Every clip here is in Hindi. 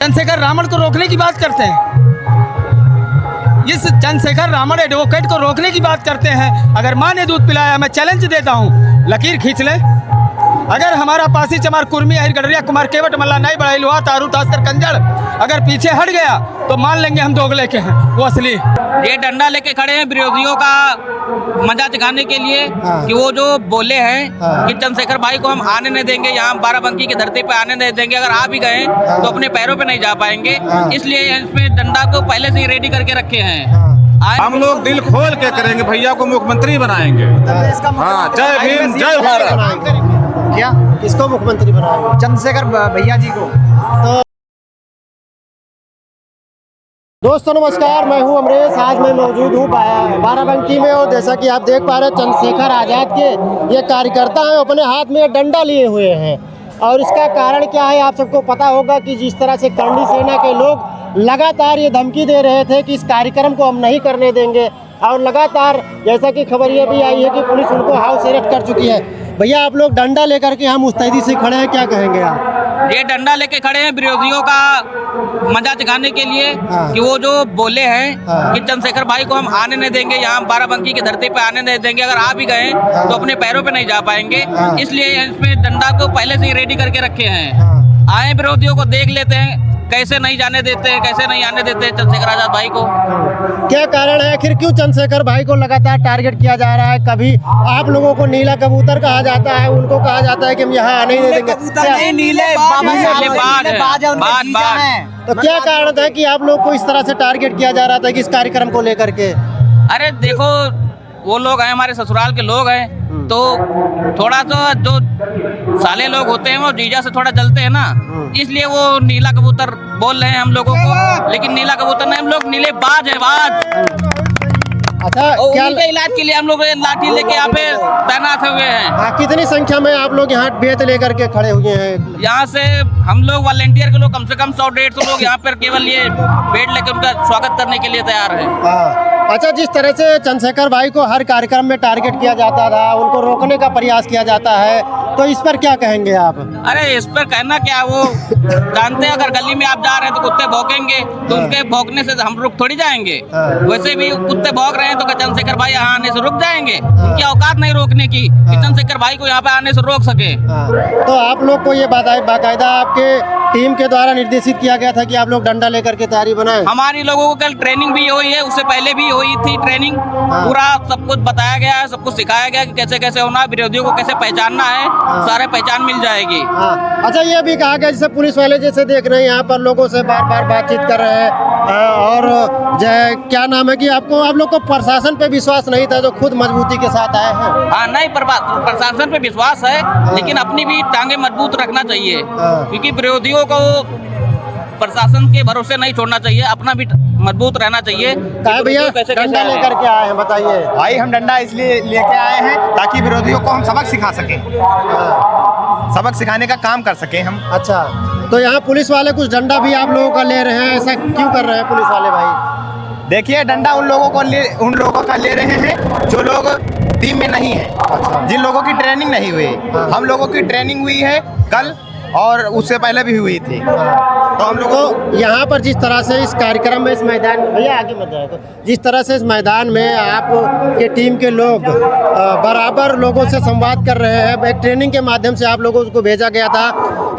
चंद्रशेखर रावण को रोकने की बात करते हैं। इस चंद्रशेखर रावण एडवोकेट को रोकने की बात करते हैं। अगर माँ ने दूध पिलाया, मैं चैलेंज देता हूँ, लकीर खींच ले। अगर हमारा पासी चमार कुर्मी अहिर गडरिया कुमार केवट मल्ला नाई बड़ाई लोहा तारू तास्कर कंजड़ अगर पीछे हट गया तो मान लेंगे हम दोगले के हैं, वो असली। ये डंडा लेके खड़े हैं विरोधियों का मजा दिखाने के लिए कि वो जो बोले हैं कि चंद्रशेखर भाई को हम आने नहीं देंगे, यहाँ बाराबंकी की धरती पे आने नहीं देंगे। अगर आ भी गए तो अपने पैरों पे नहीं जा पाएंगे, इसलिए इसमें डंडा को पहले से ही रेडी करके रखे हैं। हम लोग दिल खोल के करेंगे, भैया को मुख्यमंत्री बनाएंगे। हाँ, जय भीम जय भारत। क्या किसको मुख्यमंत्री बनाएंगे? चंद्रशेखर भैया जी को। तो दोस्तों नमस्कार, मैं हूं अमरेश। आज मैं मौजूद हूं बाराबंकी में और जैसा कि आप देख पा रहे हैं चंद्रशेखर आज़ाद के ये कार्यकर्ता हैं, अपने हाथ में डंडा लिए हुए हैं। और इसका कारण क्या है आप सबको पता होगा कि जिस तरह से करनी सेना के लोग लगातार ये धमकी दे रहे थे कि इस कार्यक्रम को हम नहीं करने देंगे, और लगातार जैसा कि खबर ये भी आई है कि पुलिस उनको हाउस अरेस्ट कर चुकी है। भैया आप लोग डंडा लेकर के हम मुस्तैदी से खड़े हैं, क्या कहेंगे आप? ये डंडा लेके खड़े हैं विरोधियों का मजा दिखाने के लिए कि वो जो बोले हैं कि चंद्रशेखर भाई को हम आने नहीं देंगे, यहाँ बाराबंकी की धरती पे आने नहीं देंगे। अगर आ भी गए तो अपने पैरों पे नहीं जा पाएंगे, इसलिए इसमें डंडा को पहले से ही रेडी करके रखे हैं। आए विरोधियों को देख लेते हैं कैसे नहीं जाने देते हैं, कैसे नहीं आने देते चंद्रशेखर आजाद भाई को। क्या कारण है आखिर, क्यों चंद्रशेखर भाई को लगातार टारगेट किया जा रहा है? कभी आप लोगों को नीला कबूतर कहा जाता है, उनको कहा जाता है कि हम यहाँ आने नहीं देंगे। तो क्या कारण था कि आप लोग को इस तरह से टारगेट किया जा रहा था कि इस कार्यक्रम को लेकर के? अरे देखो, वो लोग हैं हमारे ससुराल के लोग हैं, तो थोड़ा सा जो साले लोग होते हैं वो जीजा से थोड़ा जलते हैं ना, इसलिए वो नीला कबूतर बोल रहे हैं हम लोगों को। लेकिन नीला कबूतर नहीं, हम लोग नीले बाज है, बाज। अच्छा, क्या इलाज के लिए हम लोग लाठी लेके यहाँ पे तैनात हुए हैं। कितनी संख्या में आप लोग यहाँ बेत लेकर के खड़े हुए हैं? यहाँ से हम लोग वॉलेंटियर के लोग कम से कम 100-150 लोग यहाँ पर केवल ये बेड लेकर उनका स्वागत करने के लिए तैयार है। अच्छा, जिस तरह से चंद्रशेखर भाई को हर कार्यक्रम में टारगेट किया जाता था, उनको रोकने का प्रयास किया जाता है, तो इस पर क्या कहेंगे आप? अरे इस पर कहना क्या, वो जानते हैं अगर गली में आप जा रहे हैं तो कुत्ते भौंकेंगे, तो उनके भौंकने से हम रुक थोड़ी जाएंगे। वैसे भी कुत्ते भौंक रहे हैं तो चंद्रशेखर भाई यहाँ आने से रुक जाएंगे? उनकी औकात नहीं रोकने की कि चंद्रशेखर भाई को यहाँ पे आने से रोक सके। तो आप लोग को ये बाकायदा आपके टीम के द्वारा निर्देशित किया गया था कि आप लोग डंडा लेकर के तैयारी बनाएं? हमारी लोगों को कल ट्रेनिंग भी हुई है, उससे पहले भी हुई थी ट्रेनिंग। पूरा सब कुछ बताया गया है, सब कुछ सिखाया गया कि कैसे कैसे होना, विरोधियों को कैसे पहचानना है, सारे पहचान मिल जाएगी। अच्छा, ये भी कहा गया जैसे पुलिस वाले जैसे देख रहे हैं यहाँ पर लोगों से बार बार बातचीत कर रहे हैं, और क्या नाम है कि आप लोग को प्रशासन पे विश्वास नहीं था जो खुद मजबूती के साथ आए हैं? हाँ, नहीं, प्रशासन पे विश्वास है, लेकिन अपनी भी टांगे मजबूत रखना चाहिए, क्योंकि विरोधियों को प्रशासन के भरोसे नहीं छोड़ना चाहिए, अपना भी मजबूत रहना चाहिए। भैया डंडा लेकर के आए हैं, बताइए। भाई हम डंडा इसलिए लेके आए हैं ताकि विरोधियों को हम सबक सिखा सकें, सबक सिखाने का काम कर सकें हम। अच्छा, तो यहाँ पुलिस वाले कुछ डंडा भी आप लोगों का ले रहे हैं, ऐसा क्यों कर रहे हैं पुलिस वाले भाई? देखिए, डंडा उन लोगों का ले रहे हैं जो लोग टीम में नहीं है। अच्छा। जिन लोगों की ट्रेनिंग नहीं हुई। हम लोगों की ट्रेनिंग हुई है कल, और उससे पहले भी हुई थी। तो हम लोग तो यहाँ पर जिस तरह से इस कार्यक्रम में, इस मैदान में, भैया आगे मत जाएगा, जिस तरह से इस मैदान में आप के टीम के लोग बराबर लोगों से संवाद कर रहे हैं, एक ट्रेनिंग के माध्यम से आप लोगों को भेजा गया था,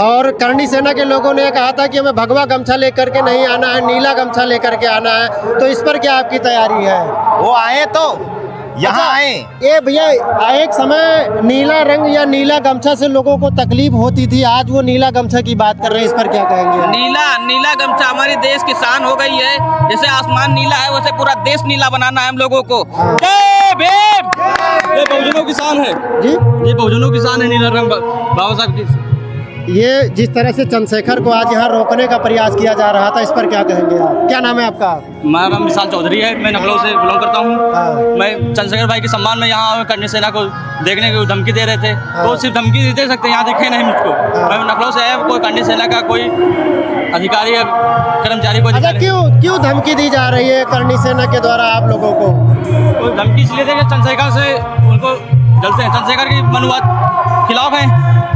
और करनी सेना के लोगों ने कहा था कि हमें भगवा गमछा लेकर के नहीं आना है, नीला गमछा लेकर के आना है, तो इस पर क्या आपकी तैयारी है? वो आए तो यहाँ आए। ये भैया एक समय नीला रंग या नीला गमछा से लोगों को तकलीफ होती थी, आज वो नीला गमछा की बात कर रहे हैं, इस पर क्या कहेंगे? नीला गमछा हमारे देश की शान हो गई है। जैसे आसमान नीला है, वैसे पूरा देश नीला बनाना है हम लोगों को। जय भीम। ये बहुजनों की शान है जी, ये बहुजनों की शान है नीला रंग बाबा साहब की। ये जिस तरह से चंद्रशेखर को आज यहाँ रोकने का प्रयास किया जा रहा था, इस पर क्या कहेंगे आप? क्या नाम है आपका? मेरा नाम विशाल चौधरी है, मैं नखलऊ से बिलोंग करता हूँ। मैं चंद्रशेखर भाई के सम्मान में यहाँ करनी सेना को देखने की धमकी दे रहे थे, तो सिर्फ धमकी दे सकते, यहाँ दिखे नहीं मुझको। मैं नखलऊ से है, कोई करनी सेना का कोई अधिकारी या कर्मचारी को। अच्छा, क्यों धमकी दी जा रही है करनी सेना के द्वारा आप लोगों को? धमकी इसलिए दे चंद्रशेखर से उनको जलते हैं। चंद्रशेखर की मनुवाद खिलाफ हैं,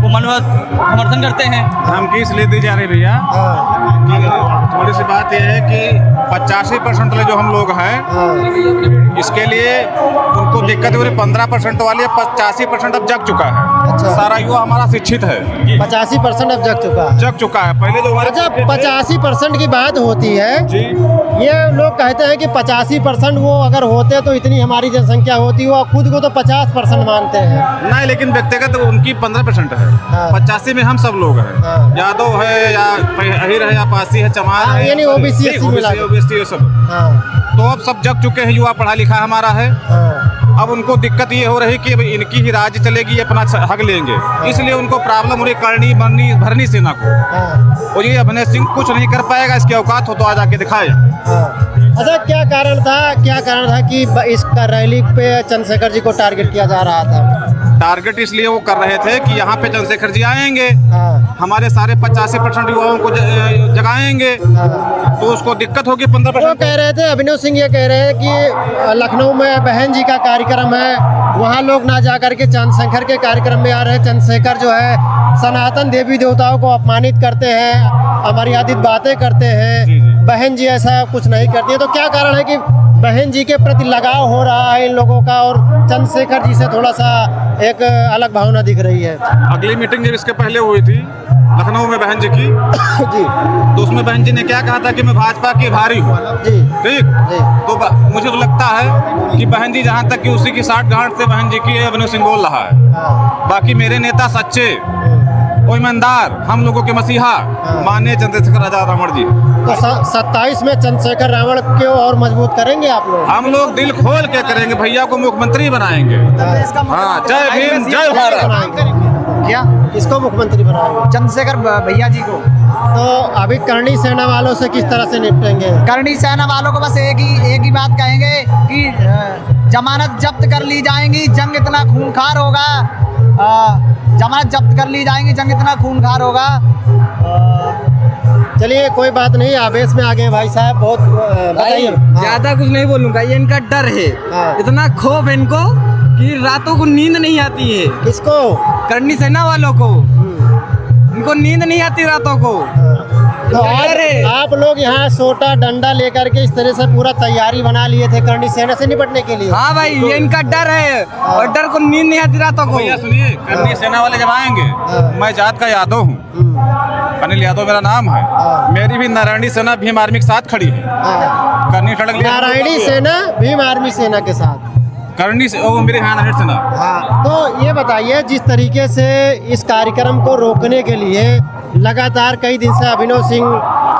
वो मनुवाद समर्थन करते हैं। धमकी इसलिए दी जा रही भैया कि थोड़ी सी बात यह है कि 85% वाले जो हम लोग हैं इसके लिए उनको दिक्कत हो रही। 15% वाले 85% अब जग चुका है। अच्छा। सारा युवा हमारा शिक्षित है, 85% अब जग चुका है। पहले जो हमारे अच्छा, 85% की बात होती है जी, ये लोग कहते हैं कि 85% वो अगर होते तो इतनी हमारी जनसंख्या होती, वो खुद को तो 50% मानते हैं। नहीं, लेकिन व्यक्तिगत उनकी 15% है। हाँ। 85 में हम सब लोग हैं। हाँ। यादव है या अहिर है या पासी है, चमार हाँ, है, यानी OBC मिला के। OBC ये सब। हाँ, तो अब सब जग चुके हैं, युवा पढ़ा लिखा हमारा है। हाँ, अब उनको दिक्कत ये हो रही कि अब इनकी ही राज्य चलेगी, ये अपना हक लेंगे, इसलिए उनको प्रॉब्लम हो रही करनी भरनी सेना को। हाँ, और ये अभिनय सिंह कुछ नहीं कर पाएगा, इसकी औकात हो तो आज आके दिखाए। हाँ। अच्छा, क्या कारण था कि इस रैली पे चंद्रशेखर जी को टारगेट किया जा रहा था? टारगेट इसलिए वो कर रहे थे कि यहाँ पे चंद्रशेखर जी आएंगे, हाँ, हमारे सारे 85% युवाओं को जगाएंगे, हाँ। तो उसको दिक्कत होगी। वो 15% कह रहे थे, अभिनव सिंह ये कह रहे हैं कि लखनऊ में बहन जी का कार्यक्रम है, वहाँ लोग ना जा करके चंद्रशेखर के कार्यक्रम में आ रहे हैं। चंद्रशेखर जो है सनातन देवी देवताओं को अपमानित करते हैं, अमर्यादित बातें करते हैं, बहन जी ऐसा कुछ नहीं करती है। तो क्या कारण है कि बहन जी के प्रति लगाव हो रहा है इन लोगों का और चंद्रशेखर जी से थोड़ा सा एक अलग भावना दिख रही है? अगली मीटिंग जब इसके पहले हुई थी लखनऊ में बहन जी की, जी, तो उसमें बहन जी ने क्या कहा था कि मैं भाजपा की भारी हूँ। जी, ठीक, जी। तो मुझे तो लगता है कि बहन जी जहाँ तक कि उसी की 60 गांठ से बहन जी की अभिनव सिंह बोल रहा है। हाँ, बाकी मेरे नेता सच्चे और ईमानदार, हम लोगों के मसीहा माननीय चंद्रशेखर आजाद रावण जी। तो 27 में चंद्रशेखर रावण को और मजबूत करेंगे आप लोग? हम लोग दिल खोल के करेंगे, भैया को मुख्यमंत्री बनाएंगे। हाँ, जय भीम, जय भारत। क्या किसको मुख्यमंत्री बनाएंगे? चंद्रशेखर भैया जी को। तो अभी करणी सेना वालों से किस तरह से निपटेंगे? करणी सेना वालों को बस एक ही बात कहेंगे कि जमानत जब्त कर ली जाएंगी, जंग इतना खूंखार होगा। जमानत जब्त कर ली जाएंगी, जंग इतना खूंखार होगा। चलिए, कोई बात नहीं, आवेश में आ गए भाई साहब, बहुत बताइए। हाँ। ज्यादा कुछ नहीं बोलूंगा, ये इनका डर है। हाँ। इतना खौफ है इनको कि रातों को नींद नहीं आती है। किसको? करनी सेना वालों को, इनको नींद नहीं आती रातों को। तो आप लोग यहाँ सोटा डंडा लेकर के इस तरह से पूरा तैयारी बना लिए थे करणी सेना से निपटने के लिए? हाँ भाई, ये इनका डर है और डर को नींद नहीं आती रातों को। भैया सुनिए, करनी सेना वाले जब आएंगे, मैं जात का यादव हूँ, अनिल यादव मेरा नाम है। मेरी भी नारायणी सेना भीम आर्मी के साथ खड़ी है। हाँ। करनी सड़क नारायणी सेना भीम आर्मी सेना के साथ करनी से वो मेरे यहाँ सेना। हाँ, तो ये बताइए, जिस तरीके से इस कार्यक्रम को रोकने के लिए लगातार कई दिन से अभिनव सिंह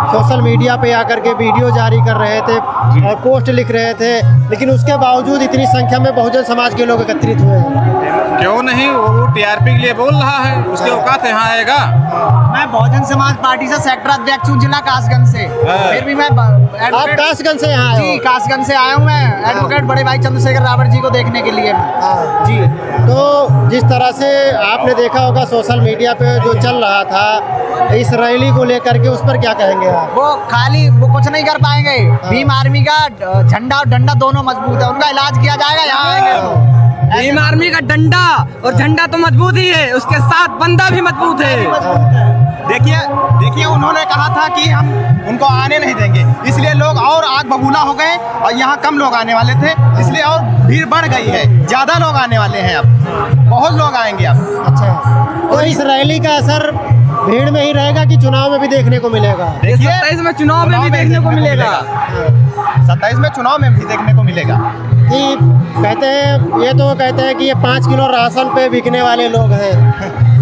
सोशल मीडिया पे आकर के वीडियो जारी कर रहे थे और पोस्ट लिख रहे थे, लेकिन उसके बावजूद इतनी संख्या में बहुजन समाज के लोग एकत्रित हुए हैं। क्यों नहीं, वो टीआरपी के लिए बोल रहा है, उसके औकात यहाँ आएगा। मैं बहुजन समाज पार्टी से सेक्टर अध्यक्ष हूँ, जिला कासगंज से। फिर भी मैं आप कासगंज से यहाँ आए जी, हो? कासगंज से आया हूँ मैं, एडवोकेट बड़े भाई चंद्रशेखर रावण जी को देखने के लिए। हाँ। जी, तो जिस तरह से आपने देखा होगा सोशल मीडिया पे जो चल रहा था इस रैली को लेकर के, उस पर क्या कहेंगे आप? वो कुछ नहीं कर पाएंगे। भीम आर्मी का झंडा और डंडा दोनों मजबूत है, उनका इलाज किया जाएगा यहाँ आएंगे तो। भीम आर्मी का डंडा और झंडा तो मजबूत ही है, उसके साथ बंदा भी मजबूत है। देखिए उन्होंने कहा था कि हम उनको आने नहीं देंगे, इसलिए लोग और आग बबूला हो गए और यहाँ कम लोग आने वाले थे, इसलिए और भीड़ बढ़ गई है। ज़्यादा लोग आने वाले हैं, अब बहुत लोग आएंगे अब। अच्छा, तो इस रैली का असर भीड़ में ही रहेगा कि चुनाव में भी देखने को मिलेगा? देखिए 27 में चुनाव में भी देखने को मिलेगा। 27 में चुनाव में भी देखने को मिलेगा। कि कहते हैं, ये तो कहते हैं कि ये 5 किलो राशन पे बिकने वाले लोग हैं।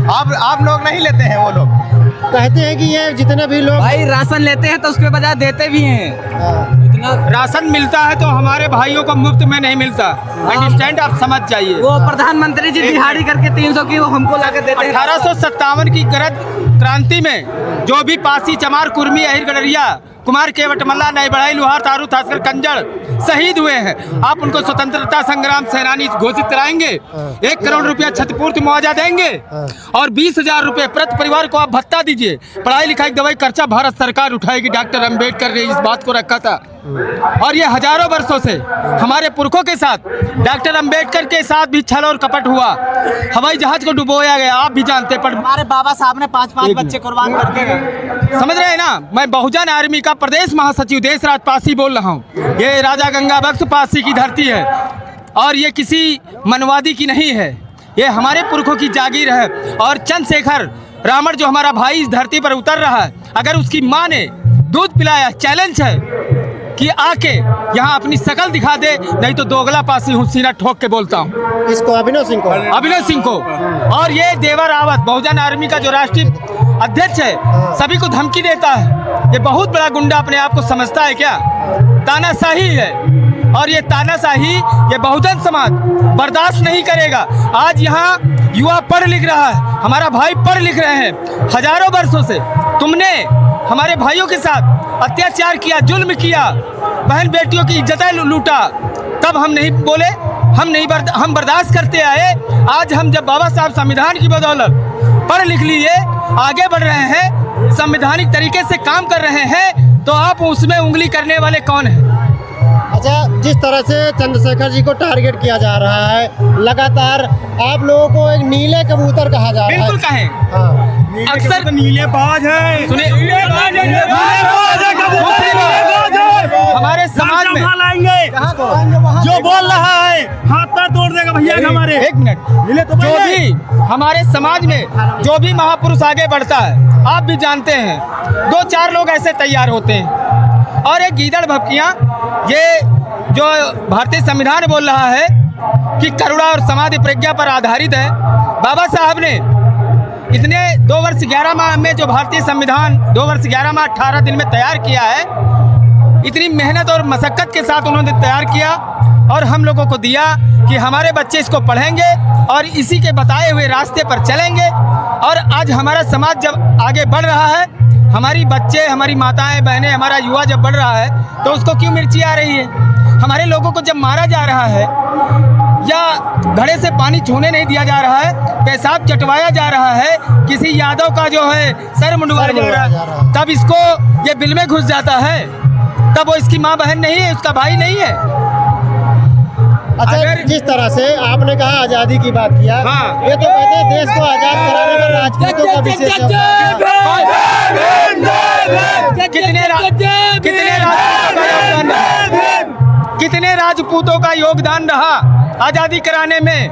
आप लोग नहीं लेते हैं, वो लोग कहते हैं कि ये जितने भी लोग भाई राशन लेते हैं तो उसके बजाय देते भी हैं। हाँ, राशन मिलता है तो हमारे भाइयों को मुफ्त में नहीं मिलता। अंडरस्टैंड, आप समझ जाइए। वो प्रधानमंत्री जी दिहाड़ी करके 300 की वो हमको लाके देते हैं। 1857 की गरज क्रांति में जो भी पासी, चमार, कुर्मी, अहिर, गडरिया, कुमार, केवट, मल्ला, नई बढ़ाई, लुहार, तारू, थासकर, कंजड़ शहीद हुए हैं, आप उनको स्वतंत्रता संग्राम सेनानी घोषित कराएंगे, 1 करोड़ रुपया क्षतिपूर्ति मुआवजा देंगे और 20,000 रुपये प्रति परिवार को आप भत्ता दीजिए। पढ़ाई लिखाई दवाई खर्चा भारत सरकार उठाएगी। डॉक्टर अम्बेडकर ने इस बात को रखा था और ये हजारों वर्षों से हमारे पुरखों के साथ, डॉक्टर अम्बेडकर के साथ भी छल और कपट हुआ। हवाई जहाज को डुबोया गया, आप भी जानते, पर हमारे बाबा साहब ने 5-5 बच्चे कुर्बान कर दिए। समझ रहे हैं ना। मैं बहुजन आर्मी का प्रदेश महासचिव देशराज पासी बोल रहा हूँ। ये राजा गंगा बख्श पासी की धरती है और ये किसी मनवादी की नहीं है, ये हमारे पुरखों की जागीर है। और चंद्रशेखर रावण जो हमारा भाई इस धरती पर उतर रहा है, अगर उसकी माँ ने दूध पिलाया, चैलेंज है कि आके यहाँ अपनी शकल दिखा दे, नहीं तो दोगला पासी हूँ, सीना ठोक के बोलता हूँ। इसको अभिनव सिंह को और ये देवर रावत बहुजन आर्मी का जो राष्ट्रीय अध्यक्ष है, सभी को धमकी देता है। ये बहुत बड़ा गुंडा अपने आप को समझता है क्या? तानाशाही है और ये तानाशाही ये बहुजन समाज बर्दाश्त नहीं करेगा। आज यहाँ युवा पढ़ लिख रहा है, हमारा भाई पढ़ लिख रहे हैं। हजारों वर्षों से तुमने हमारे भाइयों के साथ अत्याचार किया, जुल्म किया, बहन बेटियों की इज्जतें लूटा, तब हम नहीं बोले, हम बर्दाश्त करते आए। आज हम जब बाबा साहब संविधान की बदौलत पढ़ लिख लिए, आगे बढ़ रहे हैं, संवैधानिक तरीके से काम कर रहे हैं, तो आप उसमें उंगली करने वाले कौन हैं? अच्छा, जिस तरह से चंद्रशेखर जी को टारगेट किया जा रहा है, लगातार आप लोगों को एक नीले कबूतर कहा जा रहा है। बिल्कुल कहें। हाँ। अक्सर नीले बाज है, सुनिए, हमारे समाज में जो बोल रहा है हाथ तोड़ देगा भैया हमारे। एक मिनट, जो भी हमारे समाज में जो भी महापुरुष आगे बढ़ता है, आप भी जानते हैं, 2-4 लोग ऐसे तैयार होते हैं और एक गीदड़ भपकियाँ, ये जो भारतीय संविधान बोल रहा है कि करुणा और समाधि प्रज्ञा पर आधारित है। बाबा साहब ने इतने 2 वर्ष 11 माह में जो भारतीय संविधान 2 वर्ष 11 माह 18 दिन में तैयार किया है, इतनी मेहनत और मशक्क़त के साथ उन्होंने तैयार किया और हम लोगों को दिया कि हमारे बच्चे इसको पढ़ेंगे और इसी के बताए हुए रास्ते पर चलेंगे। और आज हमारा समाज जब आगे बढ़ रहा है, हमारी बच्चे, हमारी माताएं बहनें, हमारा युवा जब बढ़ रहा है, तो उसको क्यों मिर्ची आ रही है? हमारे लोगों को जब मारा जा रहा है या घड़े से पानी छूने नहीं दिया जा रहा है, पेशाब चटवाया जा रहा है, किसी यादव का जो है सर मुंडवाया जा रहा है, तब इसको ये बिल में घुस जाता है, तब वो इसकी माँ बहन नहीं है, उसका भाई नहीं है। अच्छा, जिस तरह से आपने कहा आज़ादी की बात किया, हाँ। ये तो कहते हैं देश को आज़ाद कराने में राजपूतों का विशेष कितने राजपूतों का योगदान रहा आज़ादी कराने में?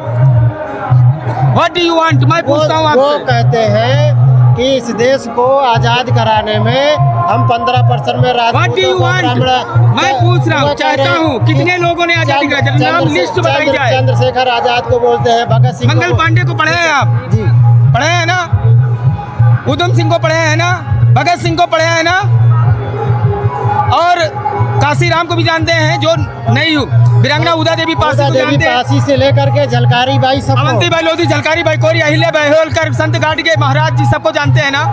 What do you want? मैं पूछता हूँ वो आपसे। कहते हैं कि इस देश को आज़ाद कराने में हम 15% में What do you want? मैं पूछ रहा हूँ, चाहता हूँ, कितने लोगों ने आज़ादी कराई? नाम लिस्ट बताई जाए। चंद्रशेखर आजाद को बोलते हैं, भगत सिंह मंगल पांडे को पढ़े हैं आप? जी पढ़े हैं ना? उधम सिंह को पढ़े हैं ना? भगत सिंह को पढ़े हैं ना? और काशीराम को भी जानते हैं, जो नहीं हूँ, वीरांगना उदा देवी पासी को जानते हैं, पासी से लेकर के झलकारी बाई सब अवंती बाई लोधी, झलकारी बाई कोरी, अहिल्या बाई होलकर, संत घाट के महाराज जी, सबको जानते हैं ना?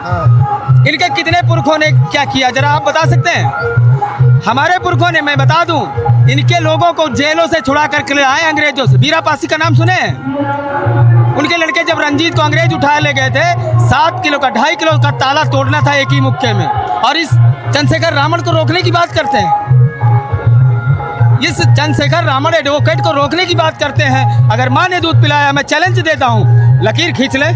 इनके कितने पुरखों ने क्या किया, जरा आप बता सकते हैं? हमारे पुरखों ने, मैं बता दूं, इनके लोगों को जेलों से छुड़ा करके ले आए अंग्रेजों से। वीरा पासी का नाम सुने हैं? उनके लड़के जब रंजीत को अंग्रेज उठा ले गए थे, 7 किलो का 2.5 किलो का ताला तोड़ना था एक ही मुक्के में, और इस चंद्रशेखर रावण को रोकने की बात करते हैं। इस चंद्रशेखर रावण एडवोकेट को रोकने की बात करते हैं। अगर माँ ने दूध पिलाया, मैं चैलेंज देता हूँ, लकीर खींच ले।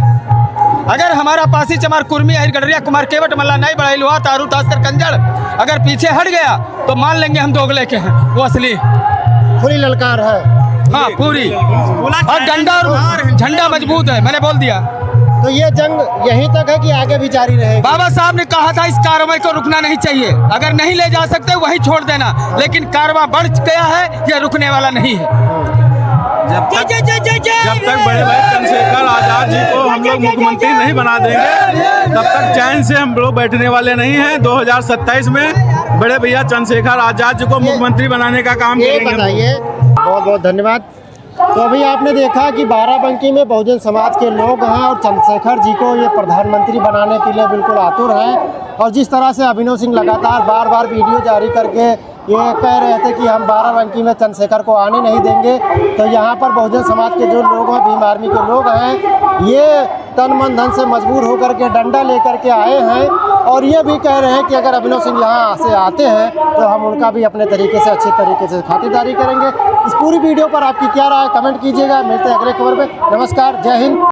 अगर हमारा पासी चमार कुर्मी अहिर गडरिया कुमार केवट मल्ला नहीं बड़ाई लोहा तारू तास्कर कंजड़ अगर पीछे हट गया तो मान लेंगे हम दोगले के हैं, वो असली खुली ललकार है। हाँ पूरी, और डंडा और झंडा मजबूत है, मैंने बोल दिया। तो ये जंग यहीं तक है कि आगे भी जारी रहेगी? बाबा साहब ने कहा था इस कार्रवाई को रुकना नहीं चाहिए, अगर नहीं ले जा सकते वहीं छोड़ देना, लेकिन कार्रवाई बढ़ गया है, यह रुकने वाला नहीं है। जब तक बड़े भाई चंद्रशेखर आजाद जी को हम लोग मुख्यमंत्री नहीं बना देंगे, तब तक चैन से हम लोग बैठने वाले नहीं हैं। 2027 में बड़े भैया चंद्रशेखर आजाद जी को मुख्यमंत्री बनाने का काम करेंगे। बताइए, बहुत बहुत धन्यवाद। तो अभी आपने देखा कि बाराबंकी में बहुजन समाज के लोग हैं और चंद्रशेखर जी को ये प्रधानमंत्री बनाने के लिए बिल्कुल आतुर हैं। और जिस तरह से अभिनव सिंह लगातार बार बार वीडियो जारी करके ये कह रहे थे कि हम बाराबंकी में चंद्रशेखर को आने नहीं देंगे। तो यहाँ पर बहुजन समाज के जो लोग हैं, भीम आर्मी के लोग हैं, ये तन मन धन से मजबूर होकर के डंडा लेकर के आए हैं और ये भी कह रहे हैं कि अगर अभिनव सिंह यहाँ से आते हैं तो हम उनका भी अपने तरीके से अच्छे तरीके से खातिरदारी करेंगे। इस पूरी वीडियो पर आपकी क्या राय, कमेंट कीजिएगा। मिलते हैं अगले खबर में। नमस्कार, जय हिंद।